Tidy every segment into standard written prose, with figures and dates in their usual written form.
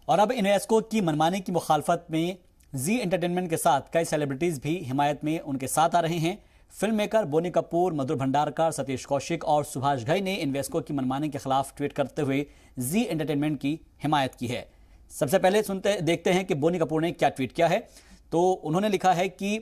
और अब इन्वेस्को की मनमानी की मुखालफत में जी एंटरटेनमेंट के साथ कई सेलिब्रिटीज भी हिमायत में उनके साथ आ रहे हैं। फिल्म मेकर बोनी कपूर, मधुर भंडारकर, सतीश कौशिक और सुभाष घई ने इन्वेस्को की मनमानी के खिलाफ ट्वीट करते हुए जी एंटरटेनमेंट की हिमायत की है। सबसे पहले देखते हैं कि बोनी कपूर ने क्या ट्वीट किया है। तो उन्होंने लिखा है कि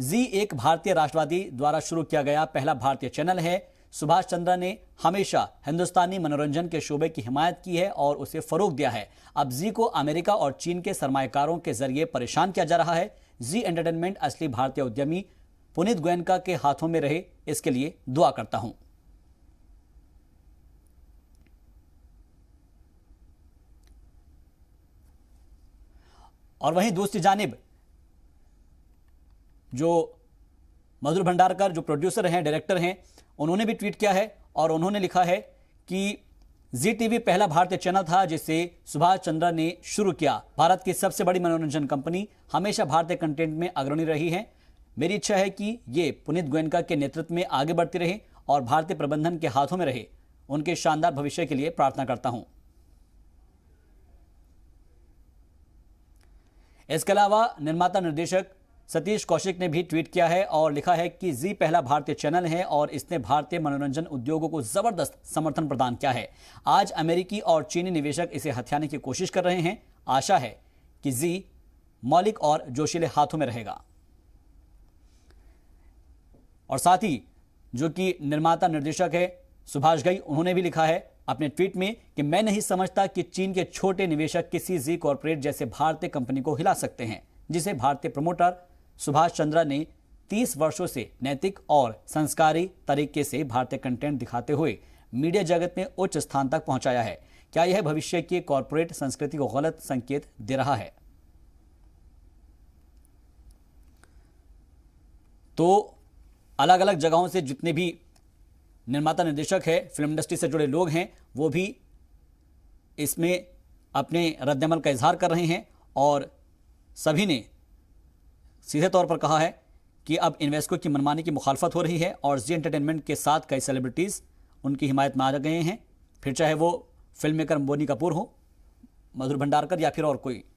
जी एक भारतीय राष्ट्रवादी द्वारा शुरू किया गया पहला भारतीय चैनल है। सुभाष चंद्र ने हमेशा हिंदुस्तानी मनोरंजन के शोबे की हिमायत की है और उसे फरोग दिया है। अब जी को अमेरिका और चीन के सरमाएकारों के जरिए परेशान किया जा रहा है। जी एंटरटेनमेंट असली भारतीय उद्यमी पुनीत गोयनका के हाथों में रहे, इसके लिए दुआ करता हूं। और वहीं दूसरी जानिब जो मधुर भंडारकर जो प्रोड्यूसर हैं, डायरेक्टर हैं, उन्होंने भी ट्वीट किया है और उन्होंने लिखा है कि जी टीवी पहला भारतीय चैनल था जिसे सुभाष चंद्र ने शुरू किया। भारत की सबसे बड़ी मनोरंजन कंपनी हमेशा भारतीय कंटेंट में अग्रणी रही है। मेरी इच्छा है कि ये पुनीत गोयनका के नेतृत्व में आगे बढ़ती रहे और भारतीय प्रबंधन के हाथों में रहे। उनके शानदार भविष्य के लिए प्रार्थना करता हूं। इसके अलावा निर्माता निर्देशक सतीश कौशिक ने भी ट्वीट किया है और लिखा है कि जी पहला भारतीय चैनल है और इसने भारतीय मनोरंजन उद्योगों को जबरदस्त समर्थन प्रदान किया है। आज अमेरिकी और चीनी निवेशक इसे हथियाने की कोशिश कर रहे हैं। आशा है कि जी मौलिक और जोशीले हाथों में रहेगा। और साथ ही जो कि निर्माता निर्देशक है सुभाष घई, उन्होंने भी लिखा है अपने ट्वीट में कि मैं नहीं समझता कि चीन के छोटे निवेशक किसी जी कॉर्पोरेट जैसे भारतीय कंपनी को हिला सकते हैं, जिसे भारतीय प्रमोटर सुभाष चंद्र ने 30 वर्षों से नैतिक और संस्कारी तरीके से भारतीय कंटेंट दिखाते हुए मीडिया जगत में उच्च स्थान तक पहुंचाया है। क्या यह भविष्य की कॉर्पोरेट संस्कृति को गलत संकेत दे रहा है? तो अलग अलग जगहों से जितने भी निर्माता निर्देशक है, फिल्म इंडस्ट्री से जुड़े लोग हैं, वो भी इसमें अपने रद्दमल का इजहार कर रहे हैं और सभी ने सीधे तौर पर कहा है कि अब इन्वेस्को की मनमानी की मुखालफत हो रही है और जी एंटरटेनमेंट के साथ कई सेलिब्रिटीज़ उनकी हिमायत में आ गए हैं, फिर चाहे वो फिल्म मेकर बोनी कपूर हो, मधुर भंडारकर या फिर और कोई।